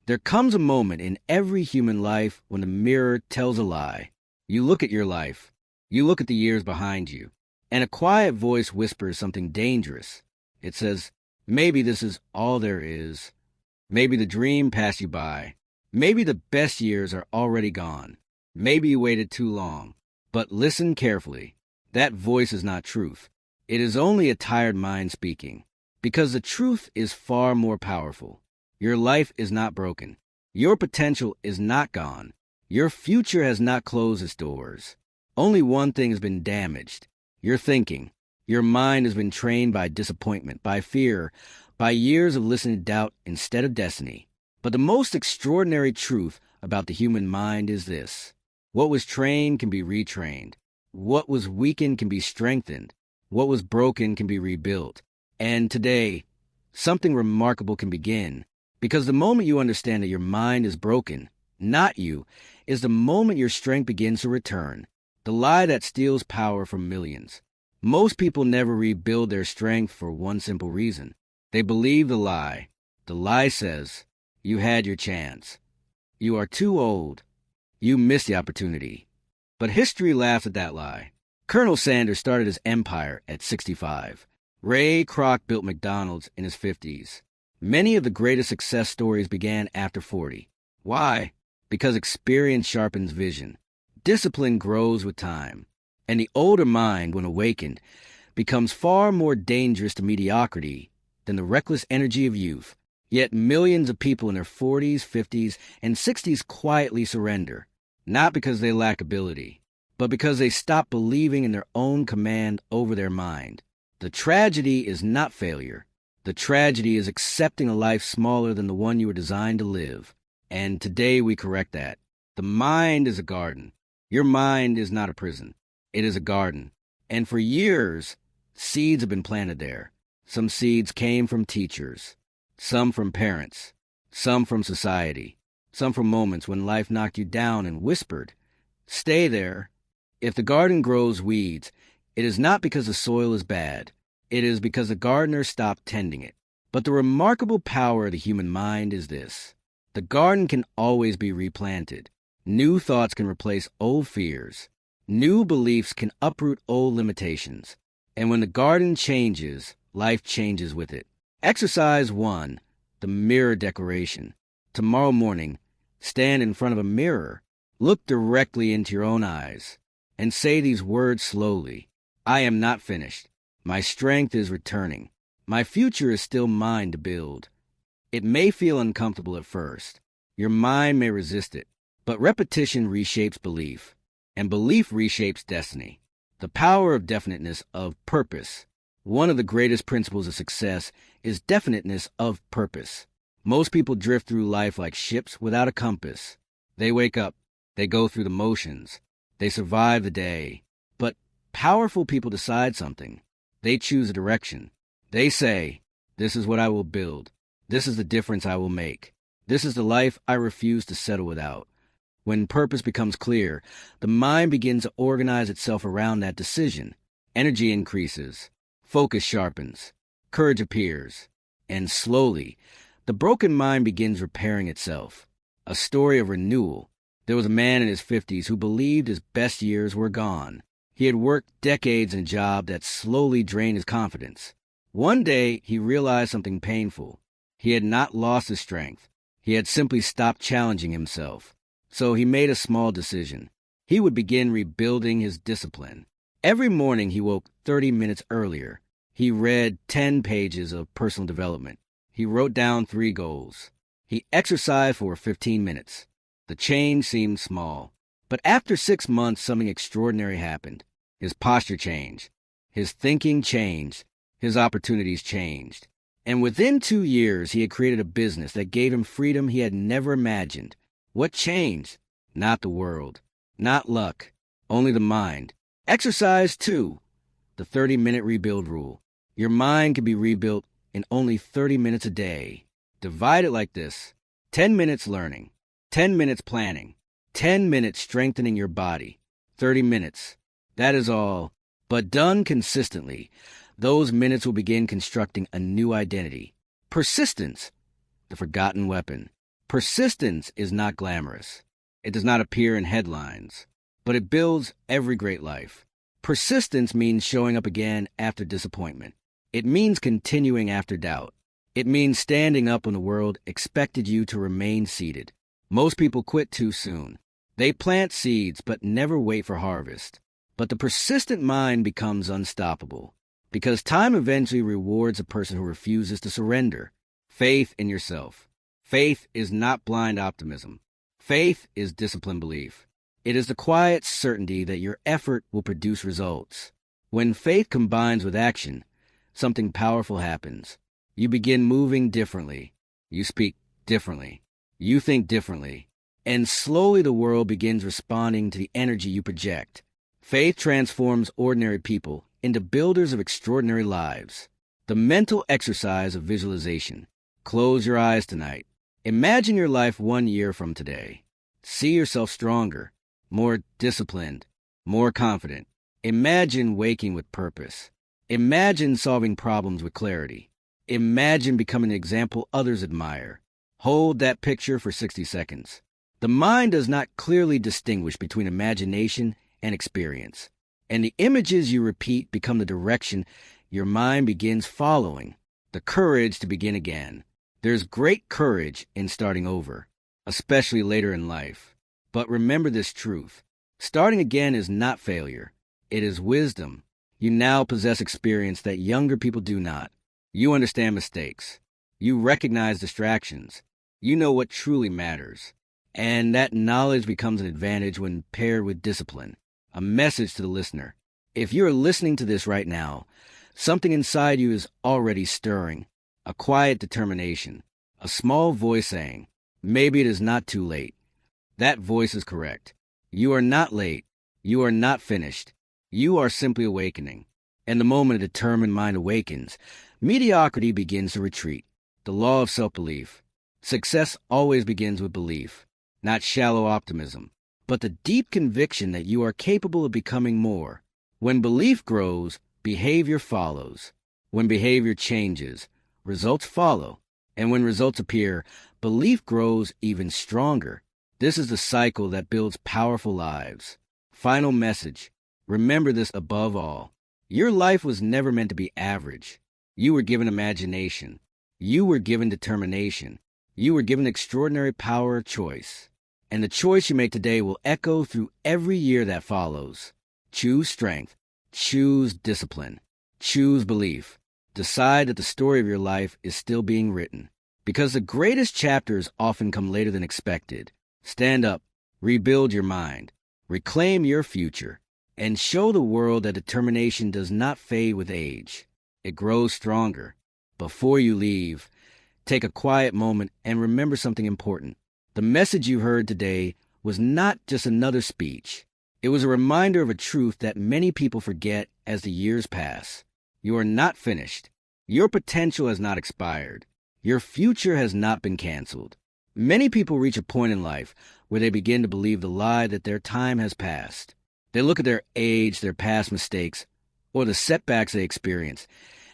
There comes a moment in every human life when the mirror tells a lie. You look at your life. You look at the years behind you. And a quiet voice whispers something dangerous. It says, maybe this is all there is. Maybe the dream passed you by. Maybe the best years are already gone. Maybe you waited too long. But listen carefully. That voice is not truth. It is only a tired mind speaking. Because the truth is far more powerful. Your life is not broken. Your potential is not gone. Your future has not closed its doors. Only one thing has been damaged. Your thinking. Your mind has been trained by disappointment, by fear, by years of listening to doubt instead of destiny. But the most extraordinary truth about the human mind is this. What was trained can be retrained. What was weakened can be strengthened. What was broken can be rebuilt. And today, something remarkable can begin. Because the moment you understand that your mind is broken, not you, is the moment your strength begins to return. The lie that steals power from millions. Most people never rebuild their strength for one simple reason. They believe the lie. The lie says, you had your chance. You are too old. You missed the opportunity. But history laughs at that lie. Colonel Sanders started his empire at 65. Ray Kroc built McDonald's in his 50s. Many of the greatest success stories began after 40. Why? Because experience sharpens vision. Discipline grows with time. And the older mind, when awakened, becomes far more dangerous to mediocrity than the reckless energy of youth. Yet millions of people in their 40s, 50s, and 60s quietly surrender, not because they lack ability, but because they stop believing in their own command over their mind. The tragedy is not failure. The tragedy is accepting a life smaller than the one you were designed to live. And today we correct that. The mind is a garden. Your mind is not a prison. It is a garden. And for years, seeds have been planted there. Some seeds came from teachers, some from parents, some from society, some from moments when life knocked you down and whispered, stay there. If the garden grows weeds, it is not because the soil is bad. It is because the gardener stopped tending it. But the remarkable power of the human mind is this. The garden can always be replanted. New thoughts can replace old fears. New beliefs can uproot old limitations. And when the garden changes, life changes with it. Exercise 1, the mirror declaration. Tomorrow morning, stand in front of a mirror, look directly into your own eyes, and say these words slowly. I am not finished. My strength is returning. My future is still mine to build. It may feel uncomfortable at first. Your mind may resist it, but repetition reshapes belief. And belief reshapes destiny. The power of definiteness of purpose. One of the greatest principles of success is definiteness of purpose. Most people drift through life like ships without a compass. They wake up. They go through the motions. They survive the day. But powerful people decide something. They choose a direction. They say, this is what I will build. This is the difference I will make. This is the life I refuse to settle without. When purpose becomes clear, the mind begins to organize itself around that decision. Energy increases, focus sharpens, courage appears, and slowly, the broken mind begins repairing itself. A story of renewal. There was a man in his 50s who believed his best years were gone. He had worked decades in a job that slowly drained his confidence. One day, he realized something painful. He had not lost his strength. He had simply stopped challenging himself. So he made a small decision. He would begin rebuilding his discipline. Every morning he woke 30 minutes earlier. He read 10 pages of personal development. He wrote down 3 goals. He exercised for 15 minutes. The change seemed small. But after 6 months, something extraordinary happened. His posture changed. His thinking changed. His opportunities changed. And within 2 years, he had created a business that gave him freedom he had never imagined. What changed? Not the world. Not luck. Only the mind. Exercise 2. The 30-minute rebuild rule. Your mind can be rebuilt in only 30 minutes a day. Divide it like this. 10 minutes learning. 10 minutes planning. 10 minutes strengthening your body. 30 minutes. That is all. But done consistently, those minutes will begin constructing a new identity. Persistence. The forgotten weapon. Persistence is not glamorous. It does not appear in headlines, but it builds every great life. Persistence means showing up again after disappointment. It means continuing after doubt. It means standing up when the world expected you to remain seated. Most people quit too soon. They plant seeds but never wait for harvest. But the persistent mind becomes unstoppable because time eventually rewards a person who refuses to surrender. Faith in yourself. Faith is not blind optimism. Faith is disciplined belief. It is the quiet certainty that your effort will produce results. When faith combines with action, something powerful happens. You begin moving differently. You speak differently. You think differently. And slowly the world begins responding to the energy you project. Faith transforms ordinary people into builders of extraordinary lives. The mental exercise of visualization. Close your eyes tonight. Imagine your life 1 year from today. See yourself stronger, more disciplined, more confident. Imagine waking with purpose. Imagine solving problems with clarity. Imagine becoming an example others admire. Hold that picture for 60 seconds. The mind does not clearly distinguish between imagination and experience, and the images you repeat become the direction your mind begins following, the courage to begin again. There's great courage in starting over, especially later in life. But remember this truth. Starting again is not failure. It is wisdom. You now possess experience that younger people do not. You understand mistakes. You recognize distractions. You know what truly matters. And that knowledge becomes an advantage when paired with discipline. A message to the listener. If you're listening to this right now, something inside you is already stirring. A quiet determination. A small voice saying, maybe it is not too late. That voice is correct. You are not late. You are not finished. You are simply awakening. And the moment a determined mind awakens, mediocrity begins to retreat. The law of self-belief. Success always begins with belief, not shallow optimism, but the deep conviction that you are capable of becoming more. When belief grows, behavior follows. When behavior changes, results follow. And when results appear, belief grows even stronger. This is the cycle that builds powerful lives. Final message. Remember this above all. Your life was never meant to be average. You were given imagination. You were given determination. You were given extraordinary power of choice. And the choice you make today will echo through every year that follows. Choose strength. Choose discipline. Choose belief. Decide that the story of your life is still being written. Because the greatest chapters often come later than expected. Stand up. Rebuild your mind. Reclaim your future. And show the world that determination does not fade with age. It grows stronger. Before you leave, take a quiet moment and remember something important. The message you heard today was not just another speech. It was a reminder of a truth that many people forget as the years pass. You are not finished. Your potential has not expired. Your future has not been canceled. Many people reach a point in life where they begin to believe the lie that their time has passed. They look at their age, their past mistakes, or the setbacks they experienced,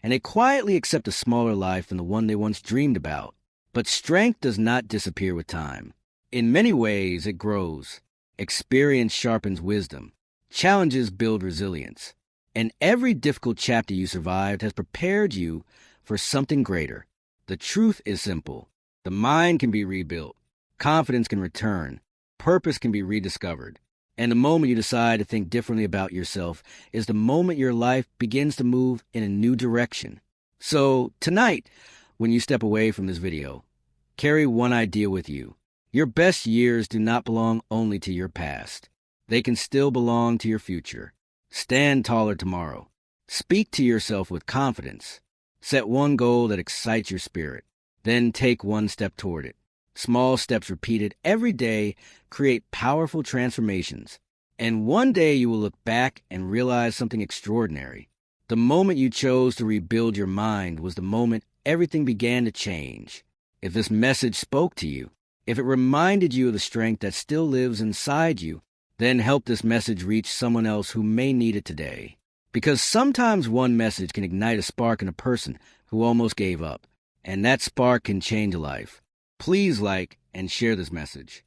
and they quietly accept a smaller life than the one they once dreamed about. But strength does not disappear with time. In many ways, it grows. Experience sharpens wisdom. Challenges build resilience. And every difficult chapter you survived has prepared you for something greater. The truth is simple. The mind can be rebuilt. Confidence can return. Purpose can be rediscovered. And the moment you decide to think differently about yourself is the moment your life begins to move in a new direction. So tonight, when you step away from this video, carry one idea with you. Your best years do not belong only to your past. They can still belong to your future. Stand taller tomorrow. Speak to yourself with confidence. Set one goal that excites your spirit. Then take one step toward it. Small steps repeated every day create powerful transformations. And one day you will look back and realize something extraordinary. The moment you chose to rebuild your mind was the moment everything began to change. If this message spoke to you, if it reminded you of the strength that still lives inside you, then help this message reach someone else who may need it today. Because sometimes one message can ignite a spark in a person who almost gave up, and that spark can change a life. Please like and share this message.